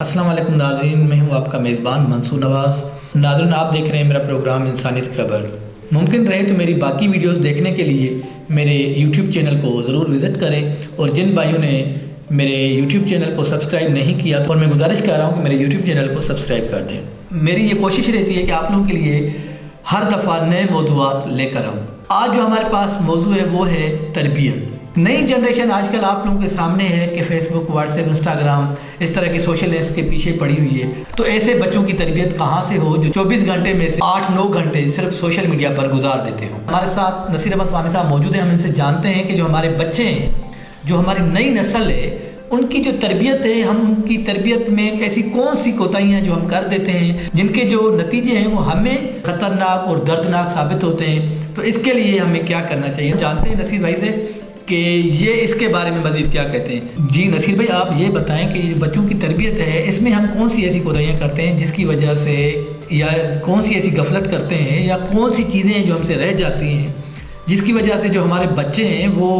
अस्सलाम वालेकुम नाज़रीन, मैं हूँ आपका मेज़बान मंसूर नवाज़। नाज़रीन, आप देख रहे हैं मेरा प्रोग्राम इंसानियत खबर। मुमकिन रहे तो मेरी बाकी वीडियोस देखने के लिए मेरे YouTube चैनल को ज़रूर विज़िट करें, और जिन भाइयों ने मेरे YouTube चैनल को सब्सक्राइब नहीं किया तो मैं गुजारिश कर रहा हूँ कि मेरे YouTube चैनल को सब्सक्राइब कर दें। मेरी ये कोशिश रहती है कि आप लोगों के लिए हर दफ़ा नए मौज़ूआत लेकर आऊँ। आज जो हमारे पास मौजू है वो है तरबियत। नई जनरेशन आजकल आप लोगों के सामने है कि फेसबुक, व्हाट्सएप, इंस्टाग्राम इस तरह के सोशल नेट्स के पीछे पड़ी हुई है। तो ऐसे बच्चों की तरबियत कहाँ से हो जो 24 घंटे में से 8-9 घंटे सिर्फ सोशल मीडिया पर गुजार देते हो। हमारे साथ नसीर अहमद फानी साहब मौजूद हैं। हम इनसे जानते हैं कि जो हमारे बच्चे हैं, जो हमारी नई नस्ल है, उनकी जो तरबियत है, हम उनकी तरबियत में ऐसी कौन सी कोताहियाँ जो हम कर देते हैं जिनके जो नतीजे हैं वो हमें ख़तरनाक और दर्दनाक साबित होते हैं। तो इसके लिए हमें क्या करना चाहिए, जानते हैं नसीर भाई से कि ये इसके बारे में मज़ीद क्या कहते हैं। जी नसीर भाई, आप ये बताएं कि बच्चों की तरबियत है, इसमें हम कौन सी ऐसी कोताहियाँ करते हैं जिसकी वजह से, या कौन सी ऐसी गफलत करते हैं, या कौन सी चीज़ें हैं जो हमसे रह जाती हैं जिसकी वजह से जो हमारे बच्चे हैं वो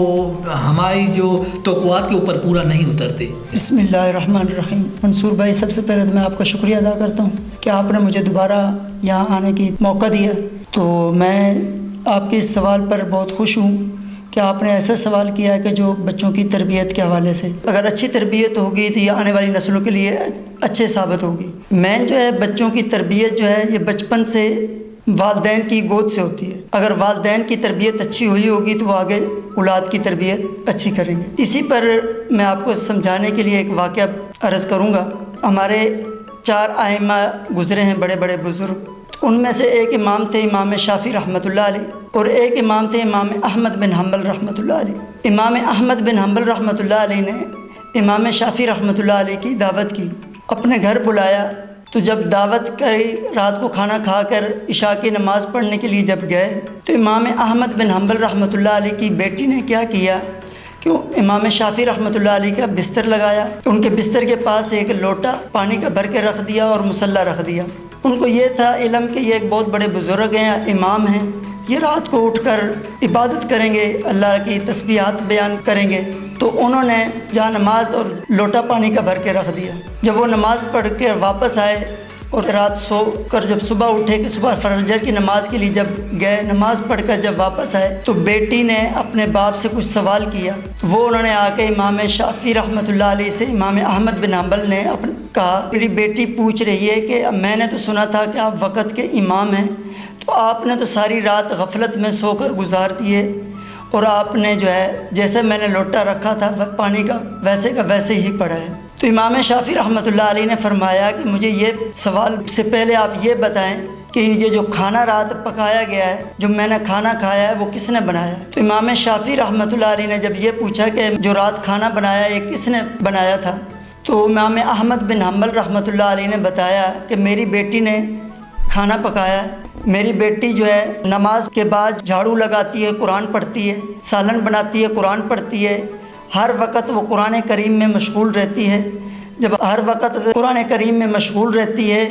हमारी जो तौक़ुआत के ऊपर पूरा नहीं उतरते। बिस्मिल्लाहिर्रहमानिर्रहीम। मंसूर भाई, सबसे पहले तो मैं आपका शुक्रिया अदा करता हूँ कि आपने मुझे दोबारा यहाँ आने की मौका दिया। तो मैं आपके इस सवाल पर बहुत खुश हूँ कि आपने ऐसा सवाल किया है कि जो बच्चों की तरबियत के हवाले से, अगर अच्छी तरबियत होगी तो ये आने वाली नस्लों के लिए अच्छे साबित होगी। मेन जो है बच्चों की तरबियत जो है ये बचपन से वालिदैन की गोद से होती है। अगर वालिदैन की तरबियत अच्छी हुई होगी तो वो आगे औलाद की तरबियत अच्छी करेंगे। इसी पर मैं आपको समझाने के लिए एक वाक़या अर्ज़ करूँगा। हमारे 4 आइम्मा गुज़रे हैं, बड़े बड़े बुज़ुर्ग। उनमें से एक इमाम थे इमाम शाफ़ी रहमतुल्लाह अलैह, और एक इमाम थे इमाम अहमद बिन हम्बल रहमतुल्लाह अलैह। इमाम अहमद बिन हम्बल रहमतुल्लाह अलैह ने इमाम शाफ़ी रहमतुल्लाह अलैह की दावत की, अपने घर बुलाया। तो जब दावत करी, रात को खाना खाकर इशा की नमाज़ पढ़ने के लिए जब गए तो इमाम अहमद बिन हम्बल रहमतुल्लाह अलैह की बेटी ने क्या किया कि इमाम शाफ़ी रहमतुल्लाह अलैह का बिस्तर लगाया, उनके बिस्तर के पास एक लोटा पानी का भर के रख दिया और मुसल्ला रख दिया। उनको ये था इल्म कि ये एक बहुत बड़े बुज़ुर्ग हैं, इमाम हैं, ये रात को उठकर इबादत करेंगे, अल्लाह की तस्बीहात बयान करेंगे। तो उन्होंने जहाँ नमाज और लोटा पानी का भर के रख दिया। जब वो नमाज़ पढ़ के वापस आए और रात सो कर जब सुबह उठे कि सुबह फजर की नमाज़ के लिए जब गए, नमाज़ पढ़ कर जब वापस आए तो बेटी ने अपने बाप से कुछ सवाल किया। तो वो उन्होंने आके इमाम शाफ़ी रहमतुल्लाह अलैह से इमाम अहमद बिन हम्बल ने कहा, मेरी बेटी पूछ रही है कि मैंने तो सुना था कि आप वक़्त के इमाम हैं, तो आपने तो सारी रात गफलत में सोकर गुजार दिए, और आपने जो है जैसे मैंने लोटा रखा था पानी का वैसे ही पड़ा है। तो इमाम शाफ़ी रहमतुल्लाह अलैह ने फरमाया कि मुझे ये सवाल से पहले आप ये बताएं कि ये जो खाना रात पकाया गया है, जो मैंने खाना खाया है, वो किसने बनाया। तो इमाम शाफ़ी रहमतुल्लाह अलैह ने जब ये पूछा कि जो रात खाना बनाया ये किसने बनाया था, तो इमाम अहमद बिन हम्बल रहमतुल्लाह अलैह ने बताया कि मेरी बेटी ने खाना पकाया है। मेरी बेटी जो है नमाज के बाद झाड़ू लगाती है, कुरान पढ़ती है, सालन बनाती है, कुरान पढ़ती है, हर वक़्त वो कुरान करीम में मशगूल रहती है। जब हर वक़्त कुरान करीम में मशगूल रहती है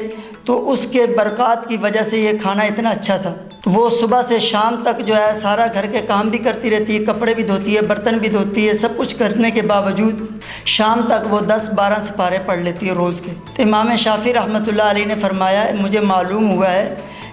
तो उसके बरक़ात की वजह से ये खाना इतना अच्छा था। तो वो सुबह से शाम तक जो है सारा घर के काम भी करती रहती है, कपड़े भी धोती है, बर्तन भी धोती है, सब कुछ करने के बावजूद शाम तक वो 10-12 सिपारे पढ़ लेती है रोज़ के। तो इमाम शाफ़ी रहमतुल्लाह अलैह ने फरमाया, मुझे मालूम हुआ है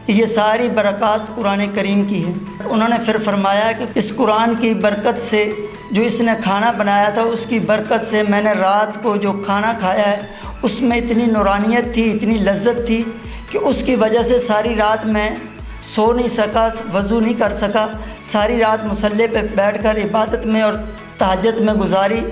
कि ये सारी बरक़ात कुरान करीम की है। उन्होंने फिर फरमाया कि इस कुरान की बरकत से, जो इसने खाना बनाया था उसकी बरकत से मैंने रात को जो खाना खाया है उसमें इतनी नूरानियत थी, इतनी लज्जत थी कि उसकी वजह से सारी रात मैं सो नहीं सका, वज़ू नहीं कर सका, सारी रात मुसल्ले पे बैठकर इबादत में और तहज्जुद में गुजारी,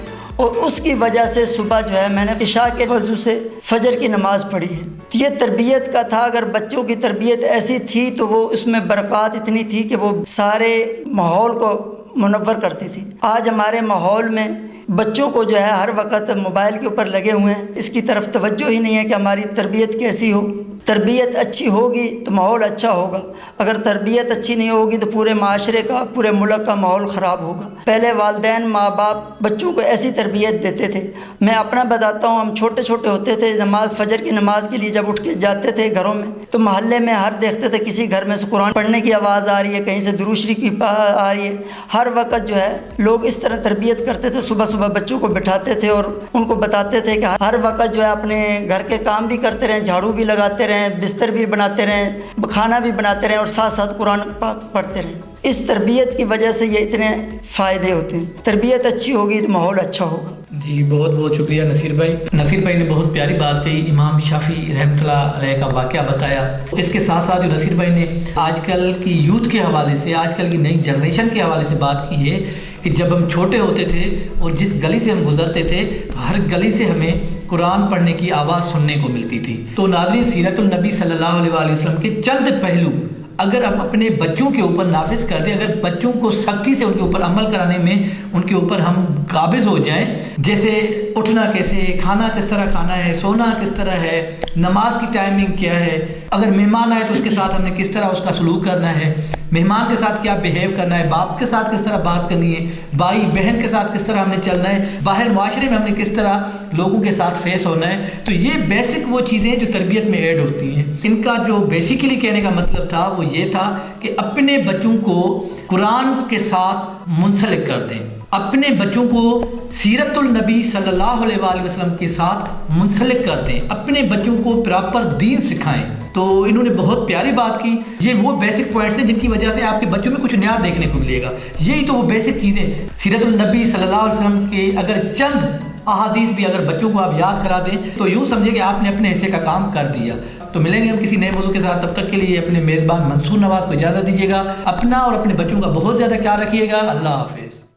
और उसकी वजह से सुबह जो है मैंने इशा के वज़ू से फजर की नमाज़ पढ़ी है। तो ये तरबियत का था। अगर बच्चों की तरबियत ऐसी थी तो वो उसमें बरक़ात इतनी थी कि वो सारे माहौल को मुनव्वर करती थी। आज हमारे माहौल में बच्चों को जो है हर वक्त मोबाइल के ऊपर लगे हुए हैं, इसकी तरफ तवज्जो ही नहीं है कि हमारी तरबियत कैसी हो। تربیت اچھی ہوگی تو ماحول اچھا ہوگا، اگر تربیت اچھی نہیں ہوگی تو پورے معاشرے کا، پورے ملک کا ماحول خراب ہوگا۔ پہلے والدین ماں باپ بچوں کو ایسی تربیت دیتے تھے۔ میں اپنا بتاتا ہوں، ہم چھوٹے چھوٹے ہوتے تھے، فجر کی نماز کے لیے جب اٹھ کے جاتے تھے گھروں میں، تو محلے میں ہر دیکھتے تھے کسی گھر میں سے قرآن پڑھنے کی آواز آ رہی ہے، کہیں سے درود شریف کی آ رہی ہے۔ ہر وقت جو ہے لوگ اس طرح تربیت کرتے تھے، صبح صبح بچوں کو بٹھاتے تھے اور ان کو بتاتے تھے کہ ہر وقت جو ہے اپنے گھر کے کام بھی کرتے رہیں، جھاڑو بھی لگاتے رہیں، بستر بھی بناتے رہیں، کھانا بھی بناتے رہیں اور ساتھ ساتھ قرآن پاک پڑھتے رہیں۔ اس تربیت کی وجہ سے یہ اتنے فائدے ہوتے ہیں۔ تربیت اچھی ہوگی تو ماحول اچھا ہوگا۔ جی بہت بہت شکریہ نصیر بھائی۔ نصیر بھائی نے بہت پیاری بات کہی، امام شافعی رحمۃ اللہ علیہ کا واقعہ بتایا۔ اس کے ساتھ ساتھ جو نصیر بھائی نے آج کل کی یوتھ کے حوالے سے، آج کل کی نئی جنریشن کے حوالے سے بات کی ہے کہ جب ہم چھوٹے ہوتے تھے اور جس گلی سے ہم گزرتے تھے تو ہر گلی سے ہمیں قرآن پڑھنے کی آواز سننے کو ملتی تھی۔ تو ناظرین، سیرت النبی صلی اللہ علیہ وآلہ وسلم کے چند پہلو اگر ہم اپنے بچوں کے اوپر نافذ کر دیں، اگر بچوں کو سختی سے ان کے اوپر عمل کرانے میں ان کے اوپر ہم قابض ہو جائیں، جیسے اٹھنا کیسے، کھانا کس طرح کھانا ہے، سونا کس طرح ہے، نماز کی ٹائمنگ کیا ہے، اگر مہمان آئے تو اس کے ساتھ ہم نے کس طرح اس کا سلوک کرنا ہے، مہمان کے ساتھ کیا بیہیو کرنا ہے، باپ کے ساتھ کس طرح بات کرنی ہے، بھائی بہن کے ساتھ کس طرح ہم نے چلنا ہے، باہر معاشرے میں ہم نے کس طرح لوگوں کے ساتھ فیس ہونا ہے، تو یہ بیسک وہ چیزیں جو تربیت میں ایڈ ہوتی ہیں۔ ان کا جو بیسیکلی کہنے کا مطلب تھا وہ یہ تھا کہ اپنے بچوں کو قرآن کے ساتھ منسلک کر دیں، اپنے بچوں کو سیرت النبی صلی اللہ علیہ وآلہ وسلم کے ساتھ منسلک کر دیں، اپنے بچوں کو پراپر دین سکھائیں۔ تو انہوں نے بہت پیاری بات کی۔ یہ وہ بیسک پوائنٹس ہیں جن کی وجہ سے آپ کے بچوں میں کچھ نیا دیکھنے کو ملے گا۔ یہی تو وہ بیسک چیزیں، سیرت النبی صلی اللہ علیہ وسلم کے اگر چند احادیث بھی اگر بچوں کو آپ یاد کرا دیں تو یوں سمجھے کہ آپ نے اپنے حصے کا کام کر دیا۔ تو ملیں گے ہم کسی نئے موضوع کے ساتھ، تب تک کے لیے اپنے میزبان منصور نواز کو اجازت دیجیے گا۔ اپنا اور اپنے بچوں کا بہت زیادہ خیال رکھیے گا۔ اللہ حافظ۔